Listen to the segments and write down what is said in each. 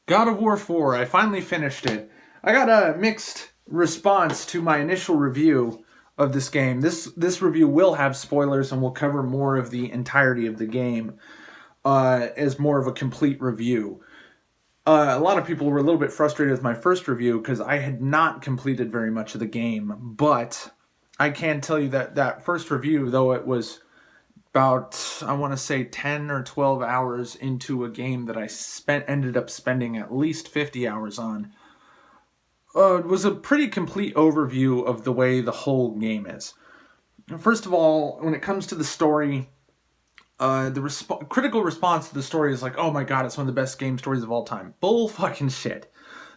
God of War 4, I finally finished it. I got a mixed response to my initial review of this game. This review will have spoilers and will cover more of the entirety of the game as more of a complete review. A lot of people were a little bit frustrated with my first review because I had not completed very much of the game, but I can tell you that that first review, though it was about, I want to say, 10 or 12 hours into a game that I ended up spending at least 50 hours on. It was a pretty complete overview of the way the whole game is. First of all, when it comes to the story, the critical response to the story is like, oh my god, it's one of the best game stories of all time. Bull fucking shit.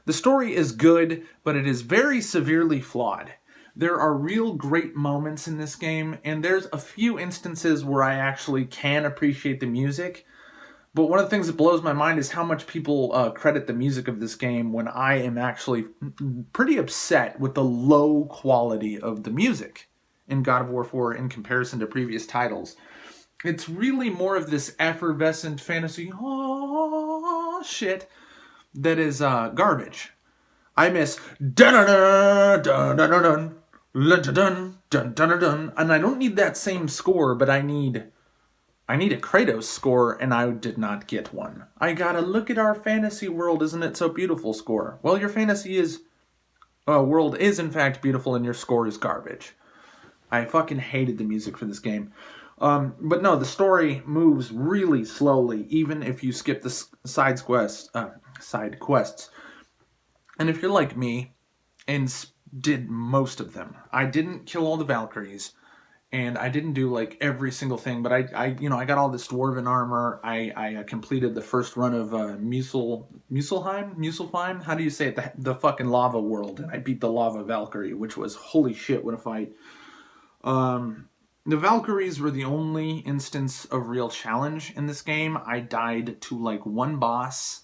The story is good, but it is very severely flawed. There are real great moments in this game, and there's a few instances where I actually can appreciate the music. But one of the things that blows my mind is how much people credit the music of this game when I am actually pretty upset with the low quality of the music in God of War 4 in comparison to previous titles. It's really more of this effervescent fantasy shit that is garbage. I miss dun dun dun dun dun dun dun dun dun dun, and I don't need that same score, but I need a Kratos score, and I did not get one. I gotta look at our fantasy world, isn't it so beautiful score. Well, your fantasy world is in fact beautiful, and your score is garbage. I fucking hated the music for this game. But no, the story moves really slowly, even if you skip the side quests. And if you're like me and did most of them, I didn't kill all the Valkyries, and I didn't do like every single thing, but I got all this dwarven armor. I completed the first run of Muspelheim. How do you say it? The fucking lava world, and I beat the lava Valkyrie, which was holy shit, what a fight. The Valkyries were the only instance of real challenge in this game. I died to like one boss,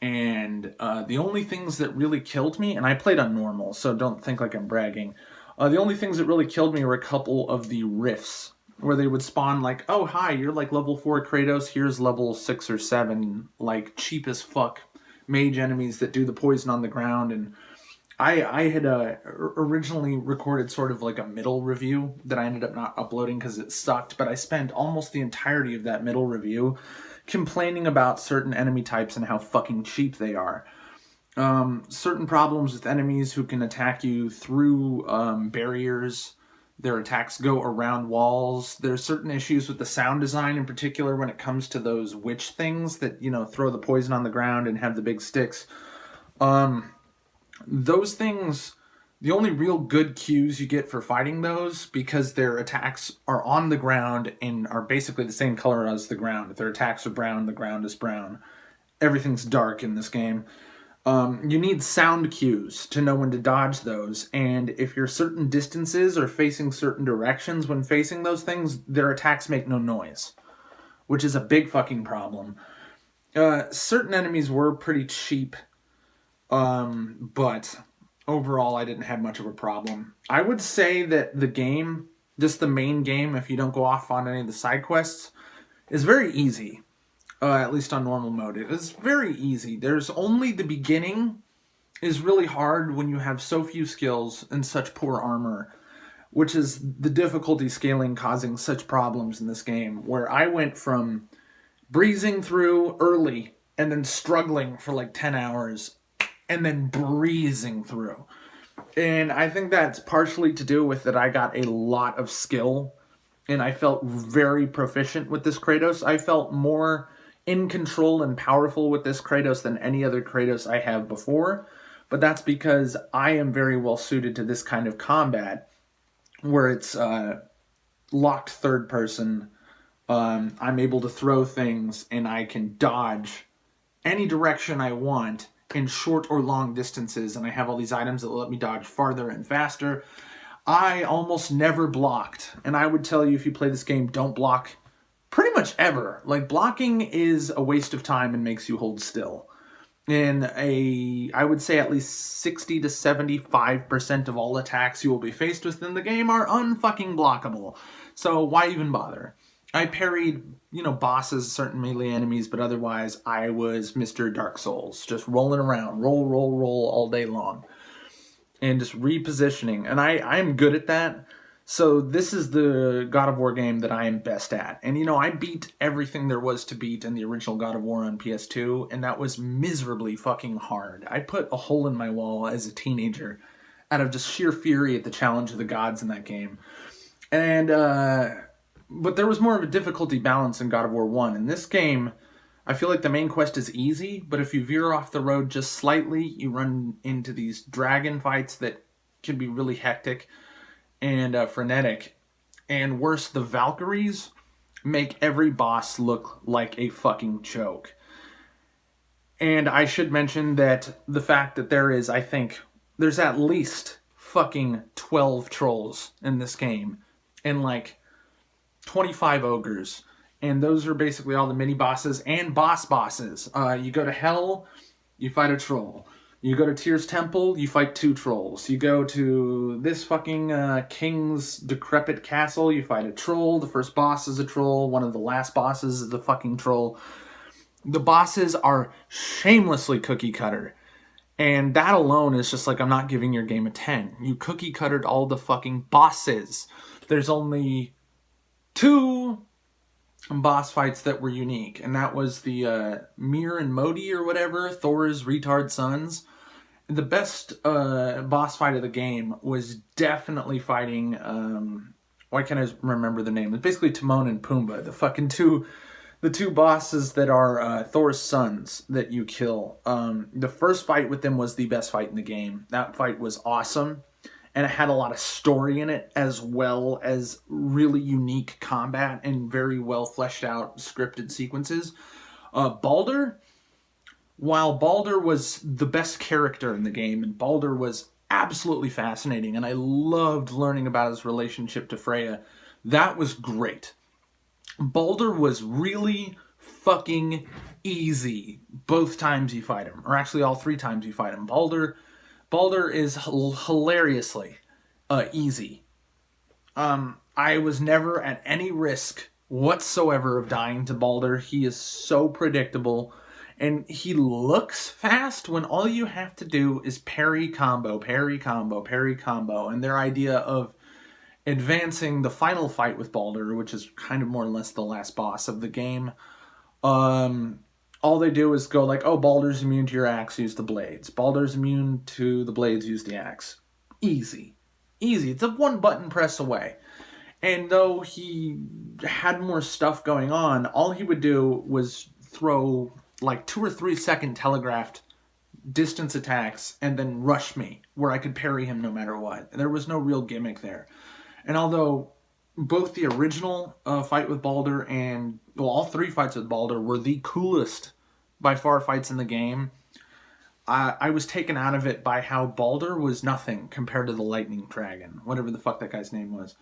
and the only things that really killed me, and I played on normal, so don't think like I'm bragging. The only things that really killed me were a couple of the rifts, where they would spawn like, oh hi, you're like level 4 Kratos, here's level 6 or 7, like cheap as fuck mage enemies that do the poison on the ground. And I had originally recorded sort of like a middle review that I ended up not uploading because it sucked, but I spent almost the entirety of that middle review complaining about certain enemy types and how fucking cheap they are. Certain problems with enemies who can attack you through barriers. Their attacks go around walls. There's certain issues with the sound design, in particular when it comes to those witch things that, throw the poison on the ground and have the big sticks. Those things, the only real good cues you get for fighting those, because their attacks are on the ground and are basically the same color as the ground. If their attacks are brown, the ground is brown. Everything's dark in this game. You need sound cues to know when to dodge those, and if you're certain distances or facing certain directions when facing those things, their attacks make no noise, which is a big fucking problem. Certain enemies were pretty cheap, but overall I didn't have much of a problem. I would say that the game, just the main game, if you don't go off on any of the side quests, is very easy. At least on normal mode. It is very easy. There's only the beginning is really hard when you have so few skills and such poor armor, which is the difficulty scaling causing such problems in this game, where I went from breezing through early and then struggling for like 10 hours and then breezing through. And I think that's partially to do with that I got a lot of skill and I felt very proficient with this Kratos. I felt more in control and powerful with this Kratos than any other Kratos I have before, but that's because I am very well suited to this kind of combat, where it's locked third person. I'm able to throw things, and I can dodge any direction I want in short or long distances, and I have all these items that let me dodge farther and faster. I almost never blocked, and I would tell you, if you play this game, don't block pretty much ever. Like, blocking is a waste of time and makes you hold still. And I would say at least 60 to 75% of all attacks you will be faced with in the game are unfucking blockable. So why even bother? I parried, bosses, certain melee enemies, but otherwise I was Mr. Dark Souls, just rolling around, roll all day long, and just repositioning. And I'm good at that. So this is the God of War game that I am best at. And I beat everything there was to beat in the original God of War on PS2, and that was miserably fucking hard. I put a hole in my wall as a teenager out of just sheer fury at the challenge of the gods in that game. And but there was more of a difficulty balance in God of War 1. In this game, I feel like the main quest is easy, but if you veer off the road just slightly, you run into these dragon fights that can be really hectic and frenetic. And worse, the Valkyries make every boss look like a fucking joke. And I should mention that the fact that there's at least fucking 12 trolls in this game. And 25 ogres, and those are basically all the mini bosses and bosses. You go to Hell, you fight a troll. You go to Tyr's Temple, you fight 2 trolls. You go to this fucking King's Decrepit Castle, you fight a troll. The first boss is a troll. One of the last bosses is the fucking troll. The bosses are shamelessly cookie cutter. And that alone is just I'm not giving your game a 10. You cookie cuttered all the fucking bosses. There's only 2 boss fights that were unique, and that was the Mir and Modi or whatever, Thor's retard sons. The best boss fight of the game was definitely fighting, why can't I remember the name? It's basically Timon and Pumbaa, the two bosses that are Thor's sons that you kill. The first fight with them was the best fight in the game. That fight was awesome. And it had a lot of story in it, as well as really unique combat and very well fleshed out scripted sequences. Baldur, while Baldur was the best character in the game, and Baldur was absolutely fascinating, and I loved learning about his relationship to Freya, that was great. Baldur was really fucking easy both times you fight him, or actually all 3 times you fight him. Baldur is hilariously easy. I was never at any risk whatsoever of dying to Baldur. He is so predictable, and he looks fast when all you have to do is parry combo. And their idea of advancing the final fight with Baldur, which is kind of more or less the last boss of the game, all they do is go oh, Baldur's immune to your axe, use the blades. Baldur's immune to the blades, use the axe. Easy. It's a 1 button press away. And though he had more stuff going on, all he would do was throw 2 or 3 second telegraphed distance attacks and then rush me, where I could parry him no matter what. There was no real gimmick there. And although both the original fight with Baldur and all 3 fights with Baldur were the coolest by far fights in the game, I was taken out of it by how Baldur was nothing compared to the Lightning Dragon, whatever the fuck that guy's name was.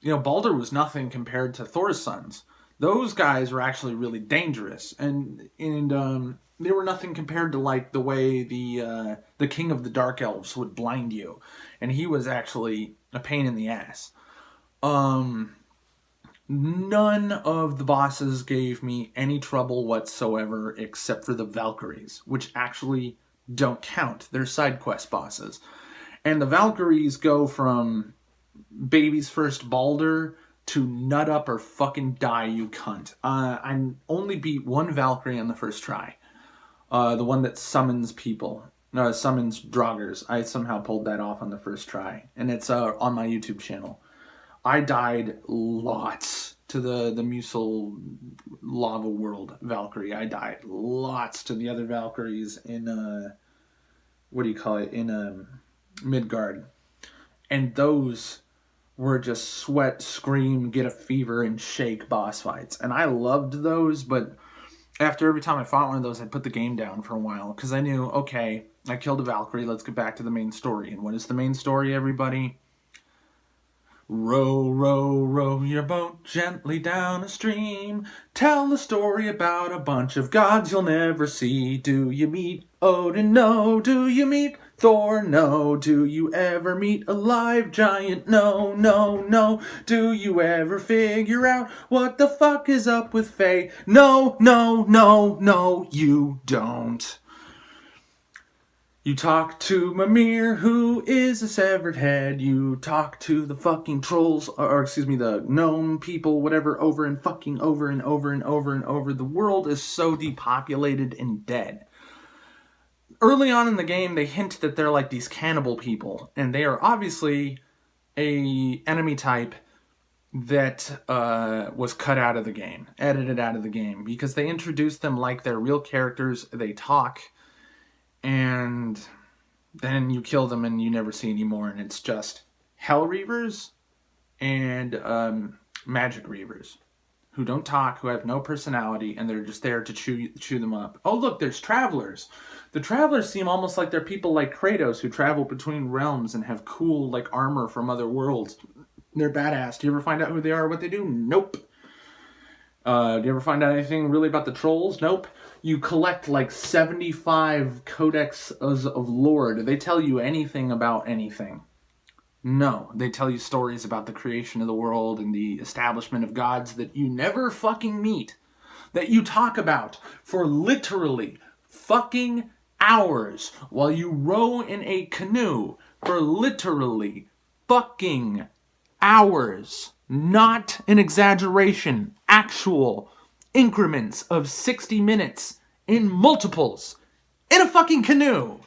Baldur was nothing compared to Thor's sons. Those guys were actually really dangerous, and they were nothing compared to the way the King of the Dark Elves would blind you, and he was actually a pain in the ass. None of the bosses gave me any trouble whatsoever except for the Valkyries, which actually don't count. They're side quest bosses. And the Valkyries go from baby's first Baldur to nut up or fucking die, you cunt. I only beat 1 Valkyrie on the first try. The one that summons people. Summons Draugrs. I somehow pulled that off on the first try. And it's on my YouTube channel. I died lots to the Musil Lava World Valkyrie. I died lots to the other Valkyries in, in Midgard. And those were just sweat, scream, get a fever, and shake boss fights. And I loved those, but after every time I fought one of those, I'd put the game down for a while. Because I knew, okay, I killed a Valkyrie, let's get back to the main story. And what is the main story, everybody? Row, row, row your boat gently down a stream. Tell the story about a bunch of gods you'll never see. Do you meet Odin? No. Do you meet Thor? No. Do you ever meet a live giant? No, no, no. Do you ever figure out what the fuck is up with Faye? No, no, no, no, you don't. You talk to Mimir, who is a severed head. You talk to the fucking trolls, the gnome people, whatever, over and fucking over and over and over and over. The world is so depopulated and dead. Early on in the game, they hint that they're like these cannibal people, and they are obviously a enemy type that was cut out of the game, edited out of the game, because they introduced them like they're real characters. They talk, and then you kill them and you never see any more, and it's just Hell Reavers and Magic Reavers who don't talk, who have no personality, and they're just there to chew them up. Oh, look, there's Travelers. The Travelers seem almost like they're people like Kratos who travel between realms and have cool like armor from other worlds. They're badass. Do you ever find out who they are or what they do? Nope. Do you ever find out anything really about the trolls? Nope. You collect like 75 codex of lore. Do they tell you anything about anything? No. They tell you stories about the creation of the world and the establishment of gods that you never fucking meet. That you talk about for literally fucking hours while you row in a canoe for literally fucking hours. Not an exaggeration. Actual increments of 60 minutes in multiples in a fucking canoe.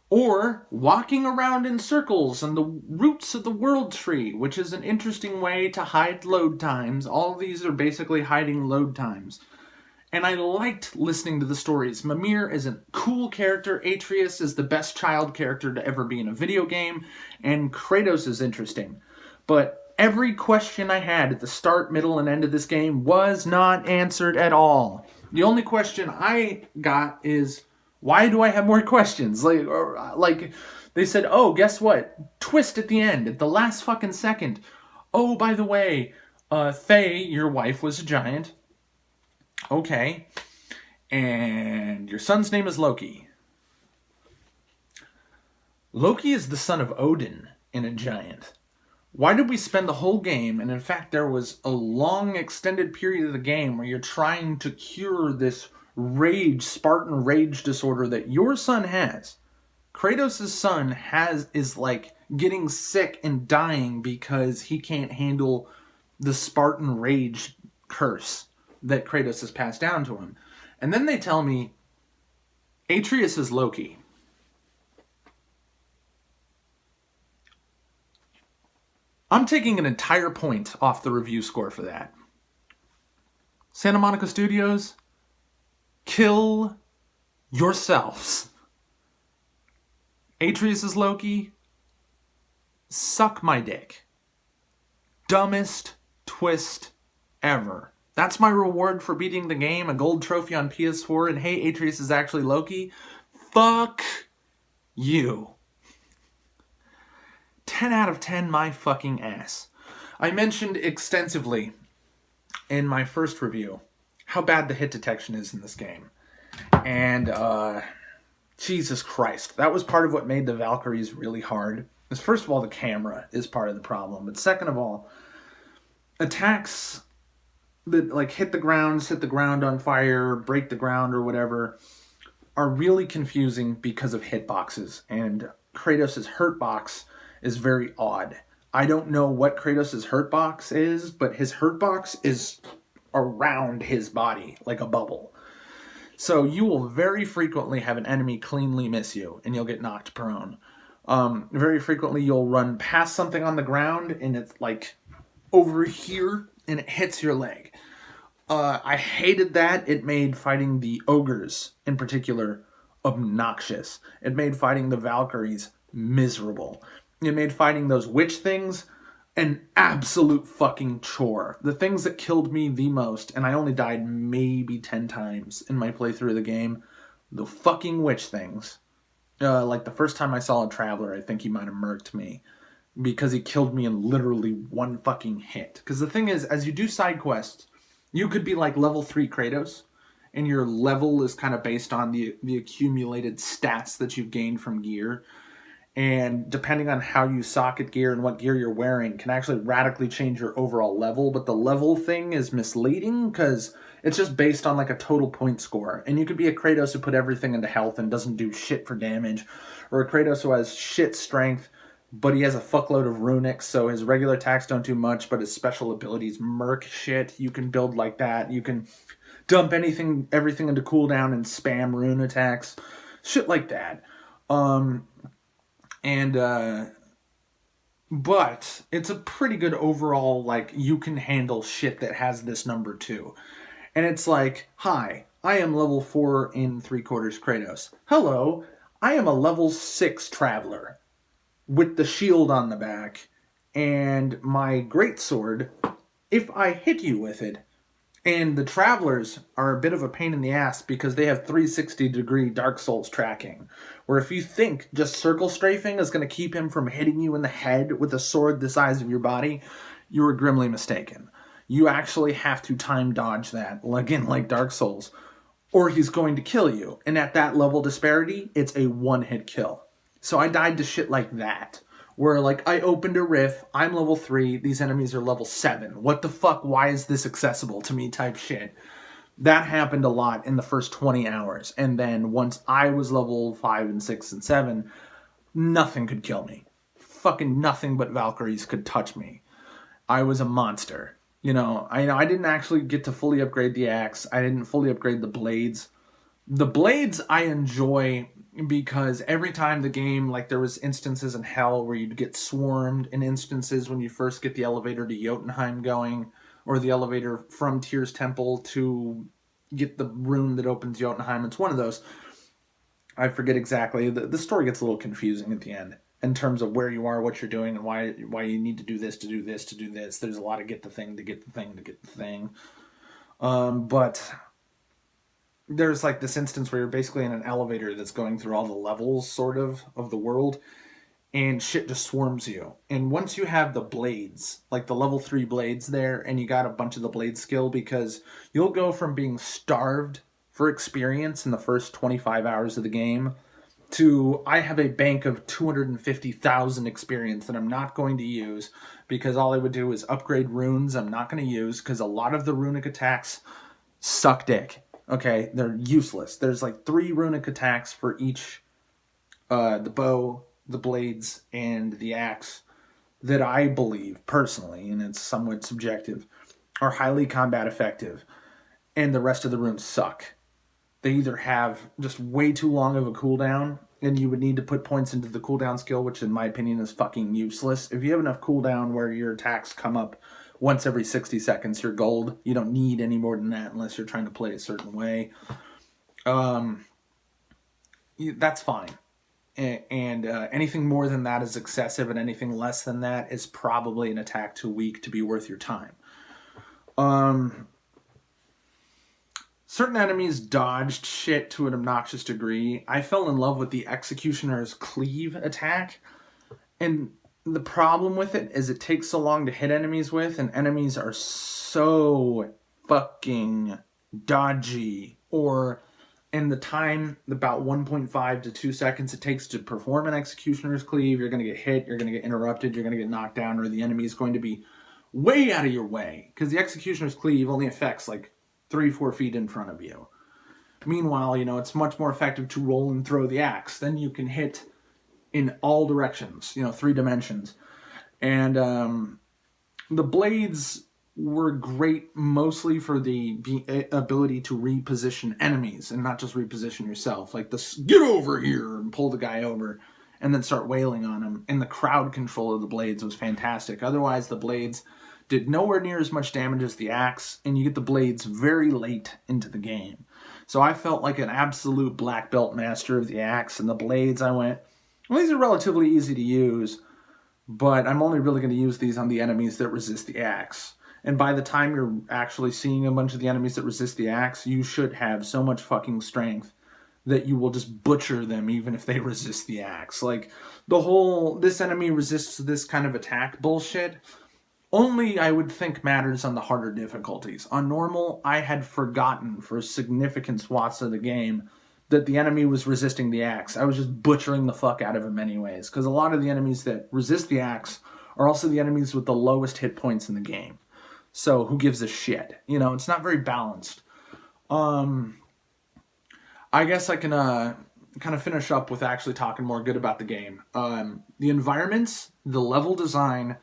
Or walking around in circles on the roots of the world tree, which is an interesting way to hide load times. All of these are basically hiding load times. And I liked listening to the stories. Mimir is a cool character. Atreus is the best child character to ever be in a video game. And Kratos is interesting. But every question I had at the start, middle, and end of this game was not answered at all. The only question I got is, why do I have more questions? Like they said, oh, guess what? Twist at the end, at the last fucking second. Oh, by the way, Faye, your wife, was a giant. Okay. And your son's name is Loki. Loki is the son of Odin and a giant. Why did we spend the whole game, and in fact there was a long extended period of the game where you're trying to cure this Spartan rage disorder that your son has. Kratos' son is like getting sick and dying because he can't handle the Spartan rage curse that Kratos has passed down to him. And then they tell me Atreus is Loki. I'm taking an entire point off the review score for that. Santa Monica Studios, kill yourselves. Atreus is Loki, suck my dick. Dumbest twist ever. That's my reward for beating the game, a gold trophy on PS4, and hey, Atreus is actually Loki. Fuck you. 10 out of 10 my fucking ass. I mentioned extensively in my first review how bad the hit detection is in this game. And, Jesus Christ. That was part of what made the Valkyries really hard. Because first of all, the camera is part of the problem. But second of all, attacks that like hit the ground, set the ground on fire, break the ground or whatever, are really confusing because of hitboxes. And Kratos' hurtbox is very odd. I don't know what Kratos' hurtbox is, but his hurtbox is around his body, like a bubble. So you will very frequently have an enemy cleanly miss you, and you'll get knocked prone. Very frequently you'll run past something on the ground, and it's like over here, and it hits your leg. I hated that. It made fighting the ogres, in particular, obnoxious. It made fighting the Valkyries miserable. It made fighting those witch things an absolute fucking chore. The things that killed me the most, and I only died maybe 10 times in my playthrough of the game, the fucking witch things. Like the first time I saw a Traveler, I think he might have murked me. because he killed me in literally one fucking hit. Because the thing is, as you do side quests, you could be like level 3 Kratos, and your level is kind of based on the accumulated stats that you've gained from gear. And depending on how you socket gear and what gear you're wearing can actually radically change your overall level. But the level thing is misleading because it's just based on like a total point score. And you could be a Kratos who put everything into health and doesn't do shit for damage, or a Kratos who has shit strength, but he has a fuckload of runics, so his regular attacks don't do much, but his special abilities murk shit. You can build like that. You can dump everything into cooldown and spam rune attacks. Shit like that. But it's a pretty good overall, like, you can handle shit that has this number too. And it's like, hi, I am level 4 in 3/4 Kratos. Hello, I am a level 6 Traveler with the shield on the back, and my greatsword, if I hit you with it, and the Travelers are a bit of a pain in the ass because they have 360-degree Dark Souls tracking, where if you think just circle strafing is going to keep him from hitting you in the head with a sword the size of your body, you were grimly mistaken. You actually have to time dodge that, again, like Dark Souls, or he's going to kill you. And at that level disparity, it's a one-hit kill. So I died to shit like that, where like I opened a riff, I'm level 3, these enemies are level 7. What the fuck, why is this accessible to me type shit. That happened a lot in the first 20 hours. And then once I was level 5 and 6 and 7, nothing could kill me. Fucking nothing but Valkyries could touch me. I was a monster. I didn't actually get to fully upgrade the axe. I didn't fully upgrade the blades. The blades I enjoy because every time the game, like there was instances in Hell where you'd get swarmed, and instances when you first get the elevator to Jotunheim going, or the elevator from Tyr's Temple to get the room that opens Jotunheim. It's one of those. I forget exactly. The story gets a little confusing at the end in terms of where you are, what you're doing, and why you need to do this, to do this, to do this. There's a lot of get the thing, to get the thing, to get the thing. But there's like this instance where you're basically in an elevator that's going through all the levels sort of the world, and shit just swarms you. And once you have the blades, like the level 3 blades there, and you got a bunch of the blade skill, because you'll go from being starved for experience in the first 25 hours of the game to I have a bank of 250,000 experience that I'm not going to use because all I would do is upgrade runes I'm not going to use because a lot of the runic attacks suck dick. Okay, they're useless. There's like 3 runic attacks for each, the bow, the blades, and the axe, that I believe, personally, and it's somewhat subjective, are highly combat effective, and the rest of the runes suck. They either have just way too long of a cooldown, and you would need to put points into the cooldown skill, which in my opinion is fucking useless. If you have enough cooldown where your attacks come up once every 60 seconds, you're gold. You don't need any more than that unless you're trying to play a certain way. That's fine. And anything more than that is excessive, and anything less than that is probably an attack too weak to be worth your time. Certain enemies dodged shit to an obnoxious degree. I fell in love with the Executioner's Cleave attack, and the problem with it is it takes so long to hit enemies with, and enemies are so fucking dodgy, or in the time, about 1.5 to 2 seconds it takes to perform an Executioner's Cleave, you're going to get hit, you're going to get interrupted, you're going to get knocked down, or the enemy is going to be way out of your way, because the Executioner's Cleave only affects like 3-4 feet in front of you. Meanwhile, it's much more effective to roll and throw the axe. Then you can hit in all directions, 3 dimensions. And the blades were great mostly for the ability to reposition enemies and not just reposition yourself. Like this, get over here and pull the guy over and then start wailing on him. And the crowd control of the blades was fantastic. Otherwise, the blades did nowhere near as much damage as the axe, and you get the blades very late into the game. So I felt like an absolute black belt master of the axe, and the blades I went, well, these are relatively easy to use, but I'm only really going to use these on the enemies that resist the axe. And by the time you're actually seeing a bunch of the enemies that resist the axe, you should have so much fucking strength that you will just butcher them even if they resist the axe. Like, this enemy resists this kind of attack bullshit only, I would think, matters on the harder difficulties. On normal, I had forgotten for significant swaths of the game that the enemy was resisting the axe. I was just butchering the fuck out of him anyways, because a lot of the enemies that resist the axe are also the enemies with the lowest hit points in the game. So who gives a shit? You know, it's not very balanced. I guess I can kind of finish up with actually talking more good about the game. The environments, the level design,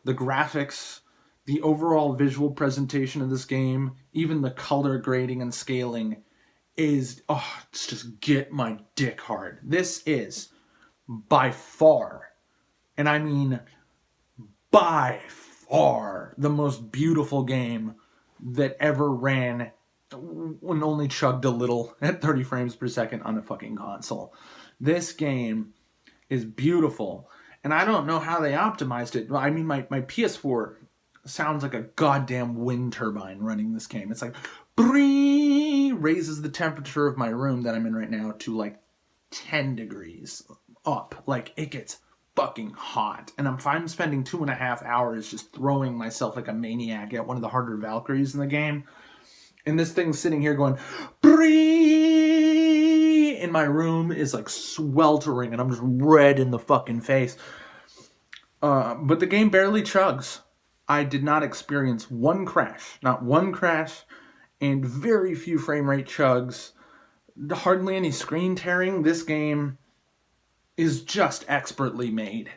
the graphics, the overall visual presentation of this game, even the color grading and scaling is, it's just get my dick hard. This is by far, and I mean by far, the most beautiful game that ever ran when only chugged a little at 30 frames per second on a fucking console. This game is beautiful. And I don't know how they optimized it. I mean, my PS4 sounds like a goddamn wind turbine running this game. It's like, raises the temperature of my room that I'm in right now to like 10 degrees up. Like, it gets fucking hot. And I'm spending 2.5 hours just throwing myself like a maniac at one of the harder Valkyries in the game. And this thing's sitting here going, and my room is like sweltering and I'm just red in the fucking face. But the game barely chugs. I did not experience one crash, not one crash, and very few frame rate chugs, hardly any screen tearing. This game is just expertly made.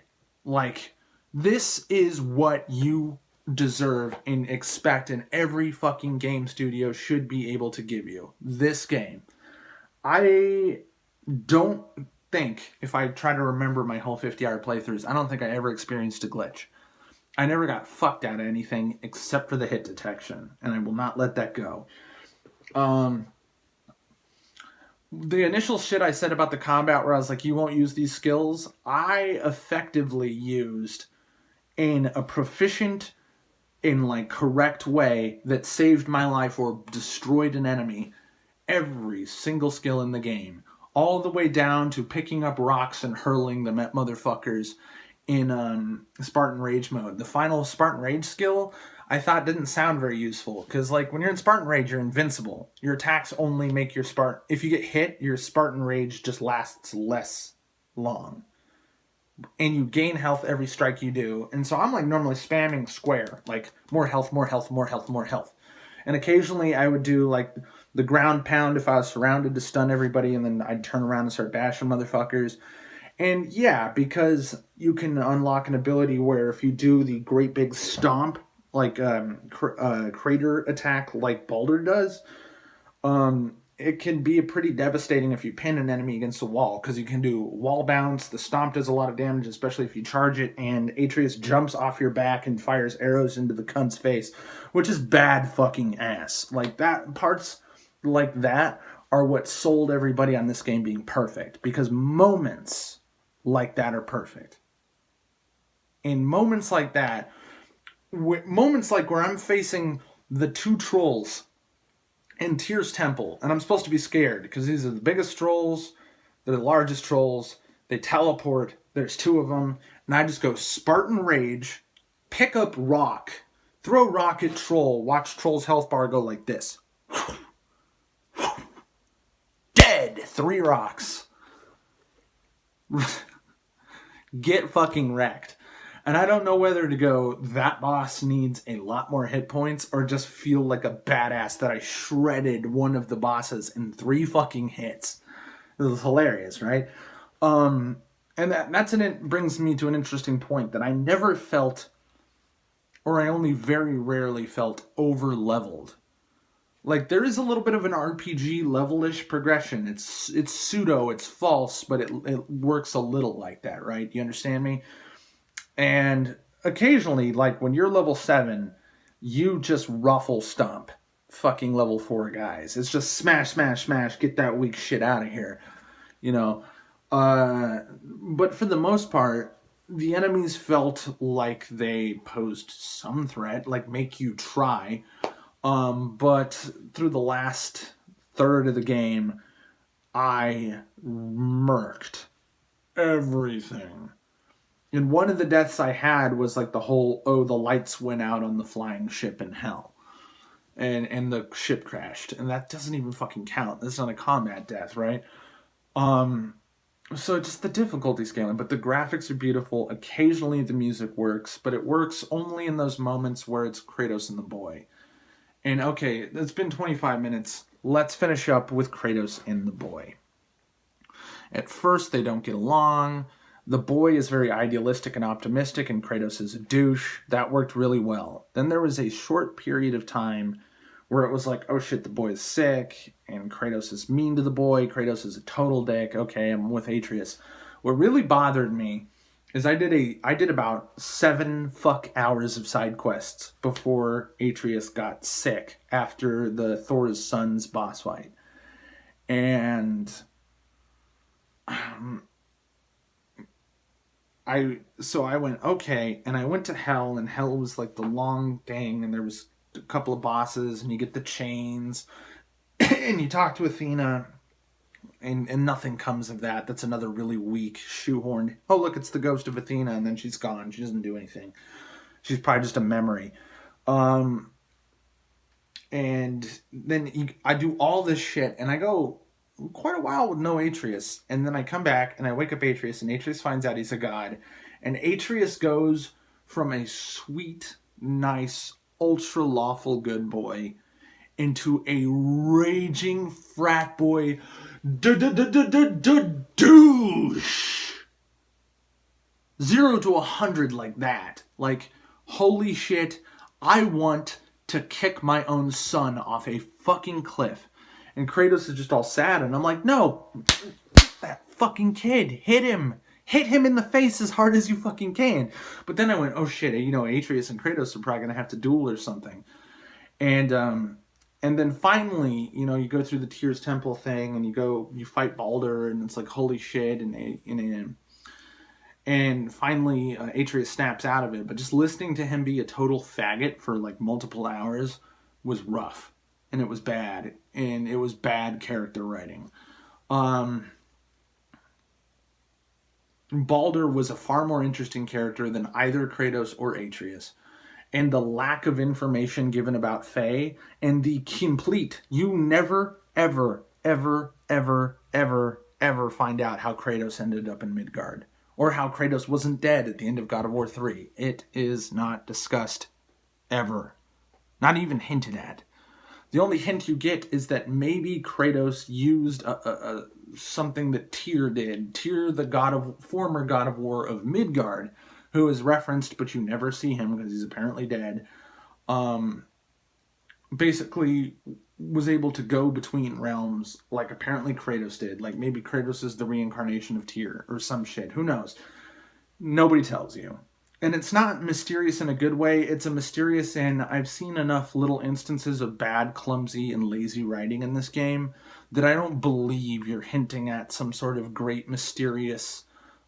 Like, this is what you deserve and expect, and every fucking game studio should be able to give you. This game. I don't think, if I try to remember my whole 50-hour playthroughs, I don't think I ever experienced a glitch. I never got fucked out of anything except for the hit detection, and I will not let that go. The initial shit I said about the combat where I was like, you won't use these skills, I effectively used in a proficient, in like correct way that saved my life or destroyed an enemy every single skill in the game, all the way down to picking up rocks and hurling them at motherfuckers in Spartan Rage mode. The final Spartan Rage skill I thought didn't sound very useful, because like when you're in Spartan Rage, you're invincible. Your attacks only make your if you get hit, your Spartan Rage just lasts less long. And you gain health every strike you do. And so I'm like normally spamming square, like more health, more health, more health, more health. And occasionally I would do like the ground pound if I was surrounded to stun everybody, and then I'd turn around and start bashing motherfuckers. And yeah, because you can unlock an ability where if you do the great big stomp, like crater attack like Baldur does, it can be pretty devastating if you pin an enemy against a wall, because you can do wall bounce. The stomp does a lot of damage, especially if you charge it, and Atreus jumps off your back and fires arrows into the cunt's face, which is bad fucking ass. Like that, parts like that are what sold everybody on this game being perfect, because moments like that are perfect. In moments like that, moments like where I'm facing the two trolls in Tyr's Temple, and I'm supposed to be scared because these are the biggest trolls, they're the largest trolls, they teleport, there's two of them, and I just go Spartan Rage, pick up rock, throw rock at troll, watch troll's health bar go like this. Dead! 3 rocks. Get fucking wrecked. And I don't know whether to go, that boss needs a lot more hit points, or just feel like a badass that I shredded one of the bosses in 3 fucking hits. It was hilarious, right? And it brings me to an interesting point, that I never felt, or I only very rarely felt, over-leveled. Like, there is a little bit of an RPG level-ish progression. It's pseudo, it's false, but it works a little like that, right? You understand me? And occasionally, like when you're level 7, you just ruffle stomp fucking level 4 guys. It's just smash, smash, smash, get that weak shit out of here. You know? But for the most part, the enemies felt like they posed some threat, like make you try. But through the last third of the game, I murked everything. And one of the deaths I had was like the whole, oh, the lights went out on the flying ship in hell. And the ship crashed. And that doesn't even fucking count. That's not a combat death, right? So just the difficulty scaling. But the graphics are beautiful. Occasionally the music works. But it works only in those moments where it's Kratos and the boy. And okay, it's been 25 minutes. Let's finish up with Kratos and the boy. At first, they don't get along. The boy is very idealistic and optimistic, and Kratos is a douche. That worked really well. Then there was a short period of time where it was like, oh shit, the boy is sick, and Kratos is mean to the boy. Kratos is a total dick. Okay, I'm with Atreus. What really bothered me is I did about 7 hours of side quests before Atreus got sick after the Thor's sons boss fight. And I went, okay, and I went to hell, and hell was like the long thing, and there was a couple of bosses, and you get the chains, and you talk to Athena, and nothing comes of that. That's another really weak, shoehorned, oh look, it's the ghost of Athena, and then she's gone. She doesn't do anything. She's probably just a memory. And then I do all this shit, and I go quite a while with no Atreus, and then I come back and I wake up Atreus, and Atreus finds out he's a god, and Atreus goes from a sweet, nice, ultra lawful good boy into a raging frat boy douche. 0 to 100 like that. Like, holy shit, I want to kick my own son off a fucking cliff. And Kratos is just all sad, and I'm like, no, that fucking kid, hit him in the face as hard as you fucking can. But then I went, oh shit, Atreus and Kratos are probably gonna have to duel or something. And then finally, you go through the Tears Temple thing, and you fight Baldur, and it's like, holy shit, and finally Atreus snaps out of it. But just listening to him be a total faggot for like multiple hours was rough. And it was bad. And it was bad character writing. Baldur was a far more interesting character than either Kratos or Atreus. And the lack of information given about Faye, and the complete, you never, ever, ever, ever, ever, ever find out how Kratos ended up in Midgard. Or how Kratos wasn't dead at the end of God of War 3. It is not discussed ever. Not even hinted at. The only hint you get is that maybe Kratos used something that Tyr did. Tyr, the former god of war of Midgard, who is referenced, but you never see him because he's apparently dead, basically was able to go between realms like apparently Kratos did. Like maybe Kratos is the reincarnation of Tyr or some shit. Who knows? Nobody tells you. And it's not mysterious in a good way. It's a mysterious in, I've seen enough little instances of bad, clumsy, and lazy writing in this game that I don't believe you're hinting at some sort of great mysterious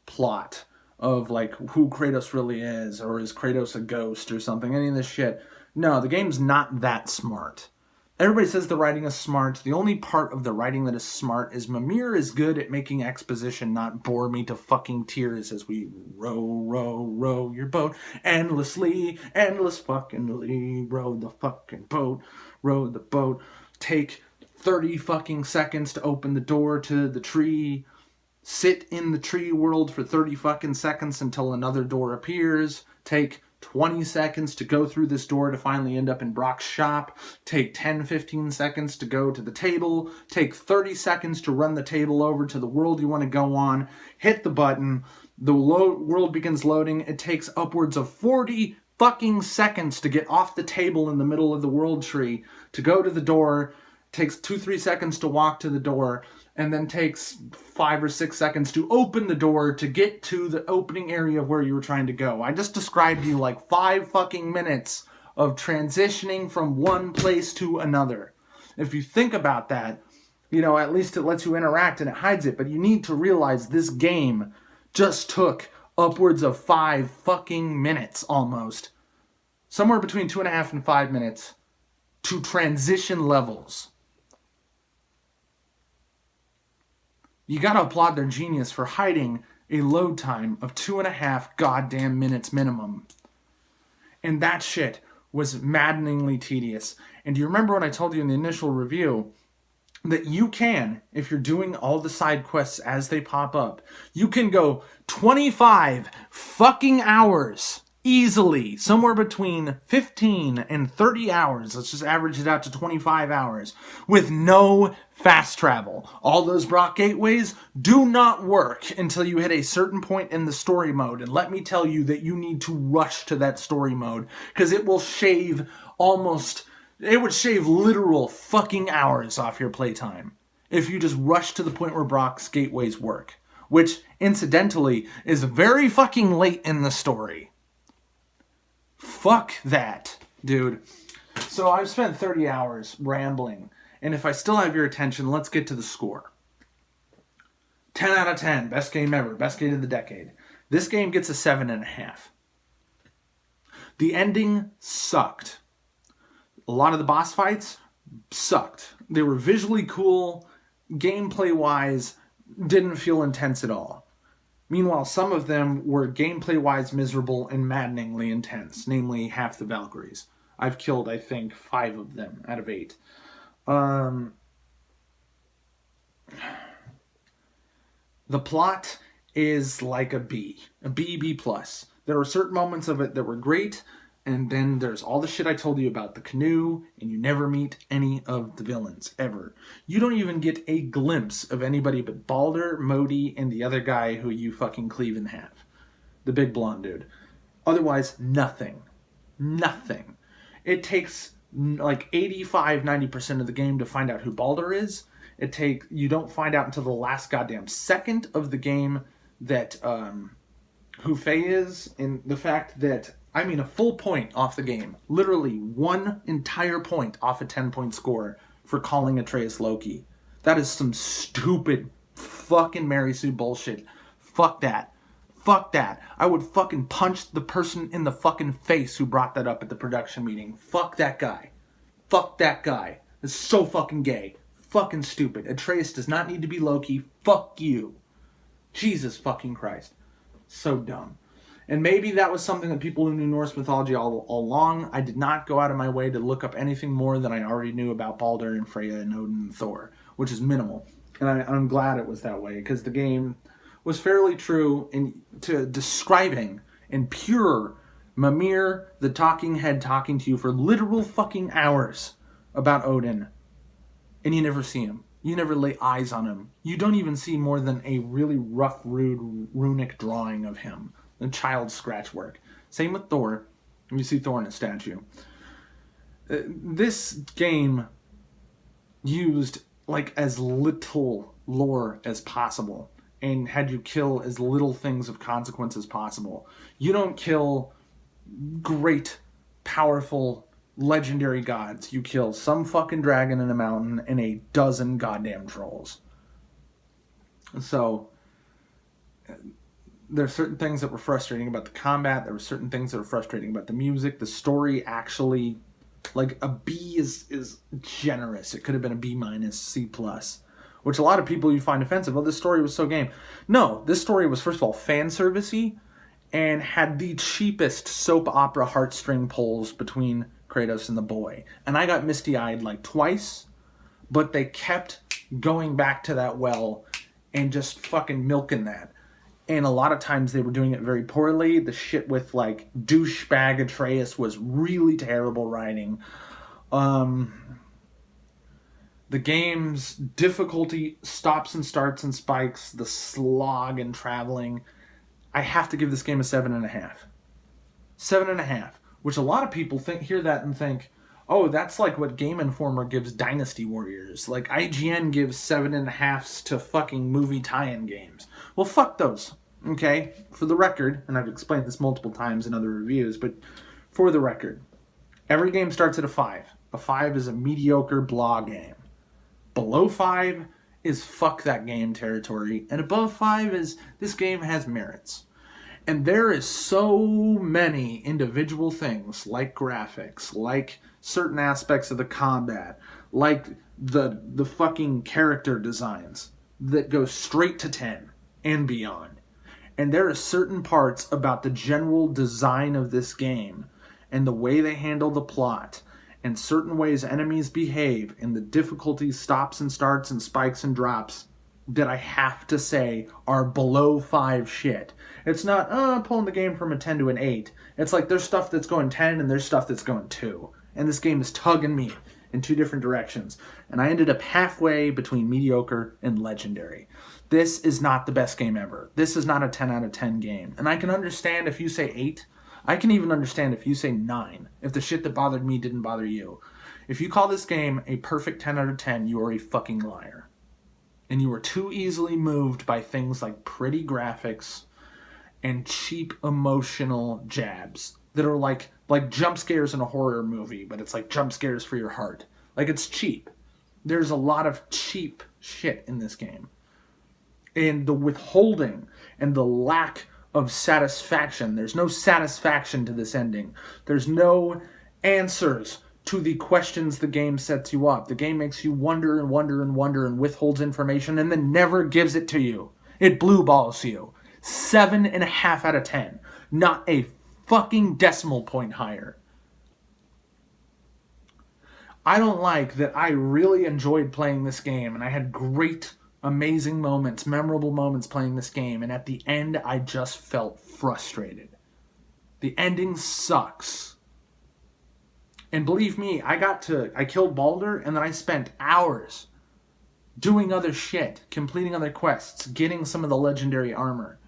plot of like who Kratos really is, or is Kratos a ghost or something, any of this shit. No, the game's not that smart. Everybody says the writing is smart. The only part of the writing that is smart is Mimir is good at making exposition not bore me to fucking tears as we row, row, row your boat endlessly, endless fuckingly, row the fucking boat, row the boat. Take 30 fucking seconds to open the door to the tree. Sit in the tree world for 30 fucking seconds until another door appears. Take 20 seconds to go through this door to finally end up in Brock's shop. Take 10-15 seconds to go to the table. Take 30 seconds to run the table over to the world you want to go on. Hit the button. The world begins loading. It takes upwards of 40 fucking seconds to get off the table in the middle of the world tree to go to the door. Takes 2-3 seconds to walk to the door, and then takes 5 or 6 seconds to open the door to get to the opening area where you were trying to go. I just described to you like 5 fucking minutes of transitioning from one place to another. If you think about that, at least it lets you interact and it hides it, but you need to realize this game just took upwards of 5 fucking minutes almost. Somewhere between 2.5 and 5 minutes to transition levels. You gotta applaud their genius for hiding a load time of 2.5 goddamn minutes minimum. And that shit was maddeningly tedious. And do you remember when I told you in the initial review that you can, if you're doing all the side quests as they pop up, you can go 25 fucking hours easily, somewhere between 15 and 30 hours. Let's just average it out to 25 hours with no fast travel. All those Brock gateways do not work until you hit a certain point in the story mode. And let me tell you that you need to rush to that story mode because it will shave it would shave literal fucking hours off your playtime if you just rush to the point where Brock's gateways work, which incidentally is very fucking late in the story. Fuck that, dude. So I've spent 30 hours rambling, and if I still have your attention, let's get to the score. 10 out of 10, best game ever, best game of the decade. This game gets a 7.5. The ending sucked. A lot of the boss fights sucked. They were visually cool, gameplay-wise, didn't feel intense at all. Meanwhile, some of them were gameplay-wise miserable and maddeningly intense, namely half the Valkyries. I've killed, I think, 5 of them out of 8. The plot is like a B plus. There were certain moments of it that were great, and then there's all the shit I told you about the canoe, and you never meet any of the villains, ever. You don't even get a glimpse of anybody but Baldur, Modi, and the other guy who you fucking cleave in half. The big blonde dude. Otherwise, nothing. Nothing. It takes like 85-90% of the game to find out who Baldur is. You don't find out until the last goddamn second of the game that who Faye is, and the fact that a full point off the game. Literally 1 entire point off a 10-point score for calling Atreus Loki. That is some stupid fucking Mary Sue bullshit. Fuck that. Fuck that. I would fucking punch the person in the fucking face who brought that up at the production meeting. Fuck that guy. Fuck that guy. It's so fucking gay. Fucking stupid. Atreus does not need to be Loki. Fuck you. Jesus fucking Christ. So dumb. And maybe that was something that people who knew Norse mythology all along. I did not go out of my way to look up anything more than I already knew about Baldur and Freya and Odin and Thor, which is minimal. And I'm glad it was that way, because the game was fairly true to describing in pure Mimir, the talking head, talking to you for literal fucking hours about Odin. And you never see him. You never lay eyes on him. You don't even see more than a really rough, rude, runic drawing of him. The child's scratch work. Same with Thor. You see Thor in a statue. This game used like as little lore as possible and had you kill as little things of consequence as possible. You don't kill great, powerful, legendary gods. You kill some fucking dragon in a mountain and a dozen goddamn trolls. So there's certain things that were frustrating about the combat. There were certain things that were frustrating about the music. The story actually, like, a B is generous. It could have been a B minus, C plus, which a lot of people you find offensive. Oh, this story was so game. No, this story was, first of all, fan servicey and had the cheapest soap opera heartstring pulls between Kratos and the boy. And I got misty-eyed like twice, but they kept going back to that well and just fucking milking that. And a lot of times they were doing it very poorly. The shit with, like, douchebag Atreus was really terrible writing. The game's difficulty stops and starts and spikes. The slog and traveling. I have to give this game a 7.5. 7.5. Which a lot of people hear that and think, oh, that's like what Game Informer gives Dynasty Warriors. Like, IGN gives 7.5s to fucking movie tie-in games. Well, fuck those. Okay? For the record, and I've explained this multiple times in other reviews, but for the record, every game starts at a 5. A 5 is a mediocre blah game. Below 5 is fuck that game territory. And above 5 is this game has merits. And there is so many individual things, like graphics, like certain aspects of the combat, like the fucking character designs, that go straight to 10 and beyond. And there are certain parts about the general design of this game and the way they handle the plot and certain ways enemies behave and the difficulty stops and starts and spikes and drops that I have to say are below 5 shit. It's not, pulling the game from a 10 to an 8. It's like there's stuff that's going 10 and there's stuff that's going 2. And this game is tugging me in 2 different directions. And I ended up halfway between mediocre and legendary. This is not the best game ever. This is not a 10 out of 10 game. And I can understand if you say 8. I can even understand if you say 9. If the shit that bothered me didn't bother you. If you call this game a perfect 10 out of 10, you are a fucking liar. And you are too easily moved by things like pretty graphics and cheap emotional jabs that are like jump scares in a horror movie, but it's like jump scares for your heart. Like, it's cheap. There's a lot of cheap shit in this game. And the withholding and the lack of satisfaction. There's no satisfaction to this ending. There's no answers to the questions the game sets you up. The game makes you wonder and wonder and wonder and withholds information and then never gives it to you. It blue balls you. 7.5 out of 10. Not a fucking decimal point higher. I don't like that I really enjoyed playing this game and I had great, amazing moments, memorable moments playing this game, and at the end I just felt frustrated. The ending sucks. And believe me, I killed Baldur, and then I spent hours doing other shit, completing other quests, getting some of the legendary armor.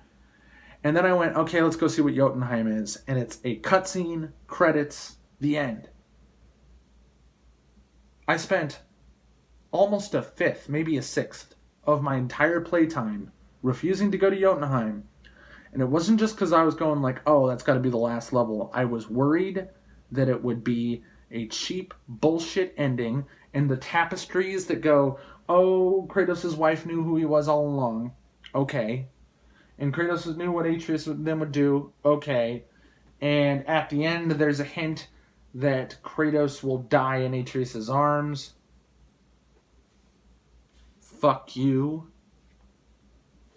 And then I went, okay, let's go see what Jotunheim is. And it's a cutscene, credits, the end. I spent almost a fifth, maybe a sixth, of my entire playtime refusing to go to Jotunheim. And it wasn't just because I was going like, oh, that's got to be the last level. I was worried that it would be a cheap bullshit ending, and the tapestries that go, oh, Kratos' wife knew who he was all along. Okay. And Kratos knew what Atreus then would do. Okay. And at the end, there's a hint that Kratos will die in Atreus' arms. Fuck you.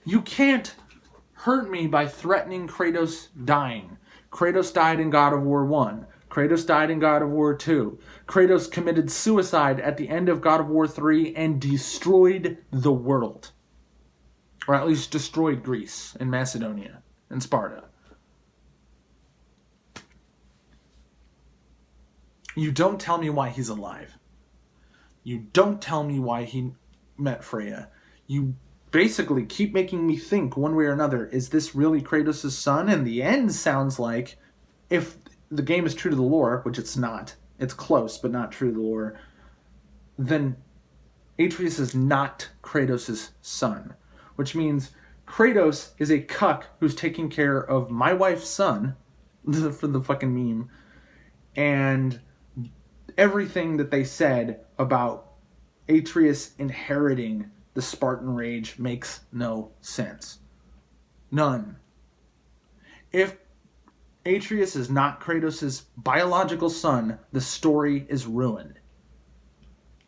You can't hurt me by threatening Kratos dying. Kratos died in God of War 1. Kratos died in God of War 2. Kratos committed suicide at the end of God of War 3 and destroyed the world. Or at least destroyed Greece and Macedonia and Sparta. You don't tell me why he's alive. You don't tell me why he met Freya. You basically keep making me think one way or another, is this really Kratos' son? And the end sounds like, if the game is true to the lore, which it's not, it's close but not true to the lore, then Atreus is not Kratos' son. Which means Kratos is a cuck who's taking care of my wife's son, for the fucking meme, and everything that they said about Atreus inheriting the Spartan rage makes no sense. None. If Atreus is not Kratos' biological son, the story is ruined.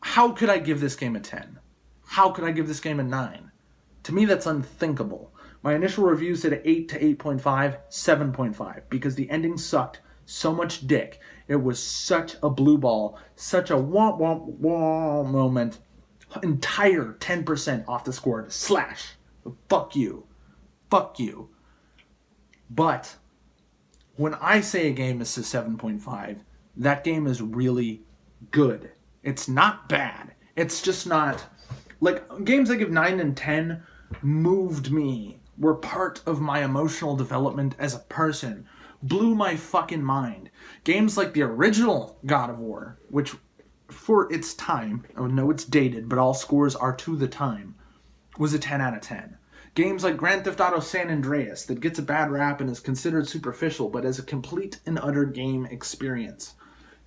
How could I give this game a 10? How could I give this game a 9? To me, that's unthinkable. My initial review said 8 to 8.5, 7.5, because the ending sucked so much dick. It was such a blue ball, such a womp womp womp moment. Entire 10% off the score to slash. Fuck you. Fuck you. But when I say a game is a 7.5, that game is really good. It's not bad. It's just not... Like, games I give 9 and 10 moved me, were part of my emotional development as a person, blew my fucking mind. Games like the original God of War, which for its time, I know it's dated, but all scores are to the time, was a 10 out of 10. Games like Grand Theft Auto San Andreas, that gets a bad rap and is considered superficial, but as a complete and utter game experience,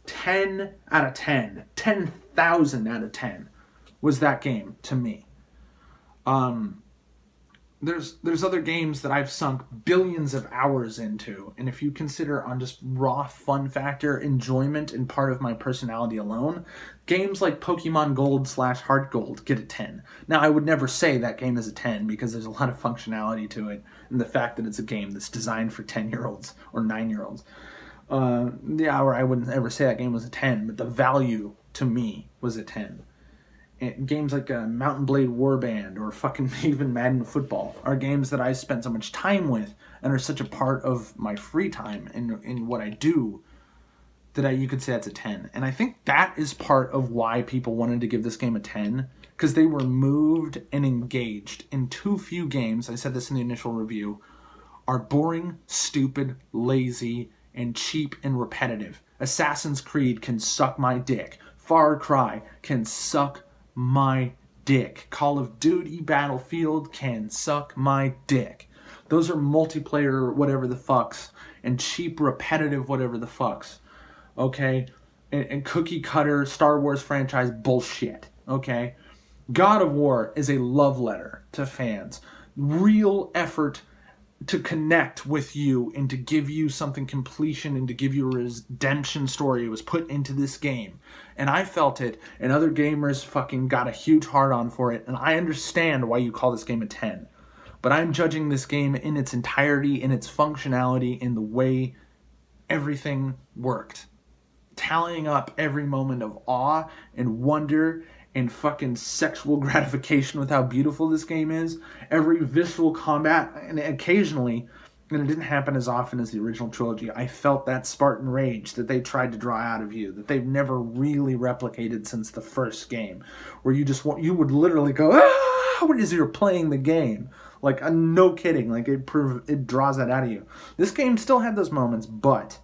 10 out of 10, 10,000 out of 10 was that game to me. there's other games that I've sunk billions of hours into, and if you consider on just raw fun factor, enjoyment, and part of my personality alone, games like Pokemon Gold / Heart Gold get a 10. Now, I would never say that game is a 10 because there's a lot of functionality to it, and the fact that it's a game that's designed for 10-year-olds or 9-year-olds. Or I wouldn't ever say that game was a 10, but the value to me was a 10. Games like Mountain Blade Warband or fucking even Madden Football are games that I spent so much time with and are such a part of my free time and in what I do that you could say that's a 10. And I think that is part of why people wanted to give this game a 10, because they were moved and engaged. In too few games, I said this in the initial review, are boring, stupid, lazy, and cheap and repetitive. Assassin's Creed can suck my dick. Far Cry can suck my dick. Call of Duty Battlefield can suck my dick. Those are multiplayer whatever the fucks and cheap repetitive whatever the fucks. Okay? And cookie cutter Star Wars franchise bullshit. Okay? God of War is a love letter to fans. Real effort to connect with you and to give you something completion and to give you a redemption story was put into this game. And I felt it, and other gamers fucking got a huge hard-on for it, and I understand why you call this game a 10. But I'm judging this game in its entirety, in its functionality, in the way everything worked. Tallying up every moment of awe and wonder and fucking sexual gratification with how beautiful this game is. Every visceral combat, and occasionally, and it didn't happen as often as the original trilogy, I felt that Spartan rage that they tried to draw out of you, that they've never really replicated since the first game, where you would literally go, ah, as you're playing the game. Like, no kidding, like it draws that out of you. This game still had those moments, but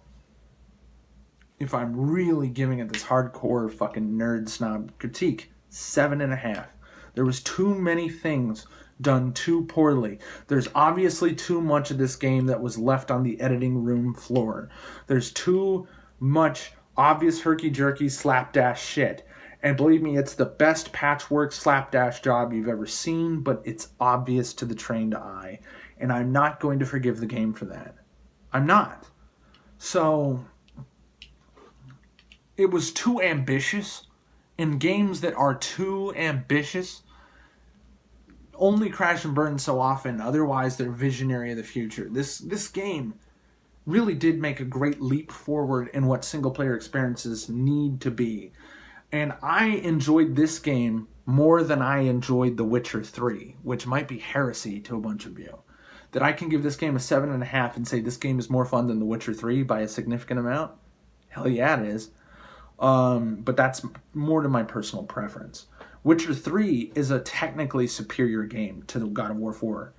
if I'm really giving it this hardcore fucking nerd snob critique, 7.5. There was too many things done too poorly. There's obviously too much of this game that was left on the editing room floor. There's too much obvious herky-jerky slapdash shit. And believe me, it's the best patchwork slapdash job you've ever seen, but it's obvious to the trained eye. And I'm not going to forgive the game for that. I'm not. So it was too ambitious. In games that are too ambitious, only crash and burn so often, otherwise they're visionary of the future. This game really did make a great leap forward in what single-player experiences need to be. And I enjoyed this game more than I enjoyed The Witcher 3, which might be heresy to a bunch of you. That I can give this game a 7.5 and say this game is more fun than The Witcher 3 by a significant amount? Hell yeah, it is. But that's more to my personal preference. Witcher 3 is a technically superior game to the God of War 4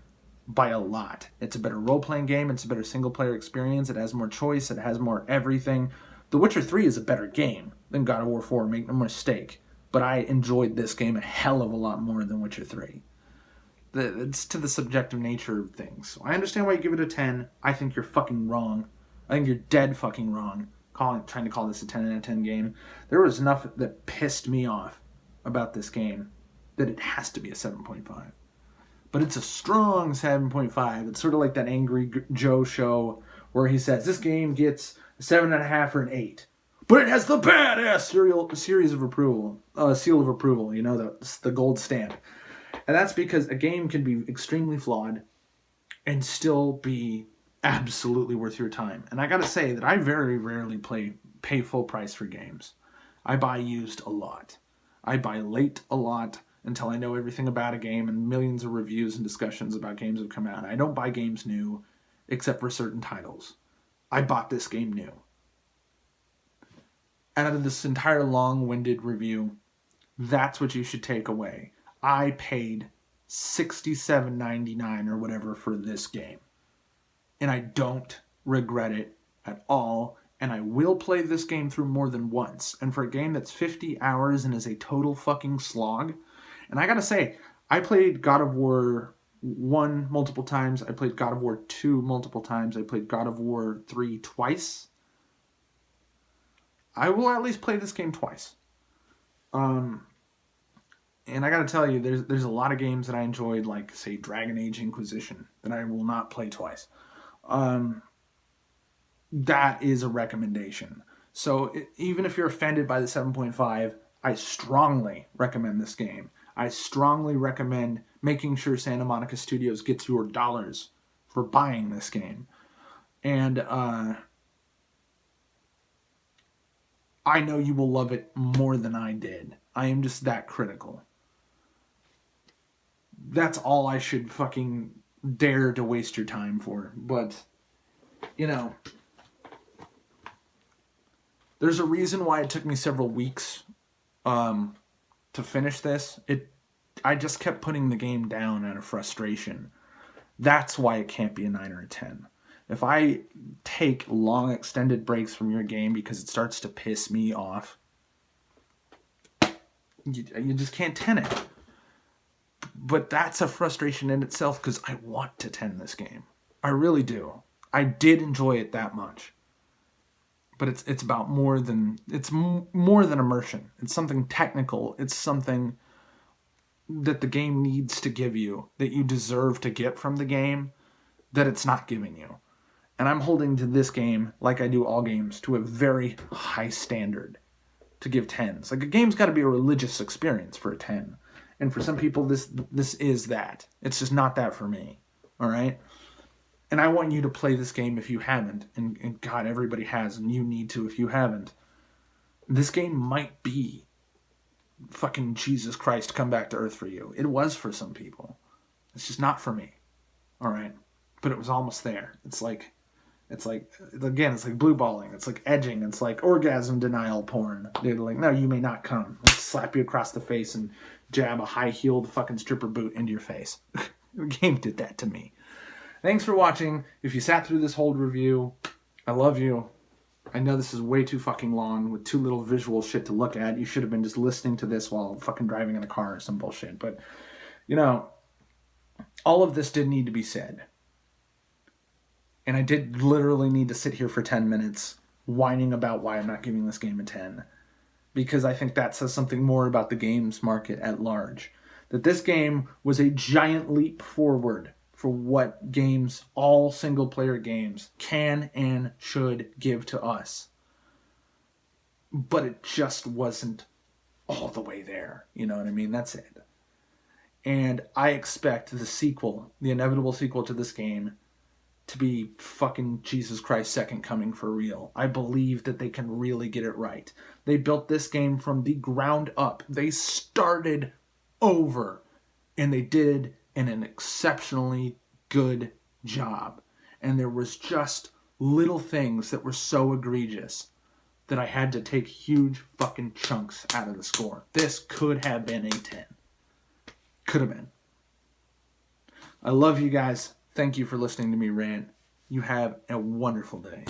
by a lot. It's a better role-playing game. It's a better single-player experience. It has more choice. It has more everything. The Witcher 3 is a better game than God of War 4, make no mistake. But I enjoyed this game a hell of a lot more than Witcher 3. It's to the subjective nature of things. So I understand why you give it a 10. I think you're fucking wrong. I think you're dead fucking wrong. Trying to call this a 10 out of 10 game. There was enough that pissed me off about this game that it has to be a 7.5. But it's a strong 7.5. It's sort of like that Angry Joe show where he says, this game gets a 7.5 or an 8. But it has the badass seal of approval, you know, the gold stamp. And that's because a game can be extremely flawed and still be absolutely worth your time. And I gotta say that I very rarely pay full price for games. I buy used a lot. I buy late a lot until I know everything about a game, and millions of reviews and discussions about games have come out. I don't buy games new except for certain titles. I bought this game new. Out of this entire long-winded review, that's what you should take away. I paid $67.99 or whatever for this game. And I don't regret it at all. And I will play this game through more than once. And for a game that's 50 hours and is a total fucking slog. And I gotta say, I played God of War 1 multiple times. I played God of War 2 multiple times. I played God of War 3 twice. I will at least play this game twice. And I gotta tell you, there's a lot of games that I enjoyed, like, say, Dragon Age Inquisition, that I will not play twice. That is a recommendation. So even if you're offended by the 7.5, I strongly recommend this game. I strongly recommend making sure Santa Monica Studios gets your dollars for buying this game. And I know you will love it more than I did. I am just that critical. That's all I should fucking dare to waste your time for. But, you know, there's a reason why it took me several weeks to finish this. I just kept putting the game down out of frustration. That's why it can't be a 9 or a 10. If I take long extended breaks from your game because it starts to piss me off, you just can't 10 it. But that's a frustration in itself because I want to 10 this game. I really do. I did enjoy it that much. But it's about more than immersion. It's something technical. It's something that the game needs to give you, that you deserve to get from the game, that it's not giving you. And I'm holding to this game, like I do all games, to a very high standard to give 10s. Like, a game's got to be a religious experience for a 10. And for some people, this is that. It's just not that for me. All right? And I want you to play this game if you haven't. And God, everybody has, and you need to if you haven't. This game might be fucking Jesus Christ come back to earth for you. It was for some people. It's just not for me. All right? But it was almost there. It's like blue balling. It's like edging. It's like orgasm denial porn. They're like, no, you may not come. Let's slap you across the face and jab a high-heeled fucking stripper boot into your face. The game did that to me. Thanks for watching. If you sat through this whole review, I love you. I know this is way too fucking long with too little visual shit to look at. You should have been just listening to this while fucking driving in a car or some bullshit. But, you know, all of this did need to be said. And I did literally need to sit here for 10 minutes whining about why I'm not giving this game a 10. Because I think that says something more about the games market at large. That this game was a giant leap forward for what games, all single-player games, can and should give to us. But it just wasn't all the way there. You know what I mean? That's it. And I expect the sequel, the inevitable sequel to this game, to be fucking Jesus Christ Second Coming for real. I believe that they can really get it right. They built this game from the ground up. They started over. And they did an exceptionally good job. And there was just little things that were so egregious that I had to take huge fucking chunks out of the score. This could have been a 10. Could have been. I love you guys. Thank you for listening to me rant. You have a wonderful day.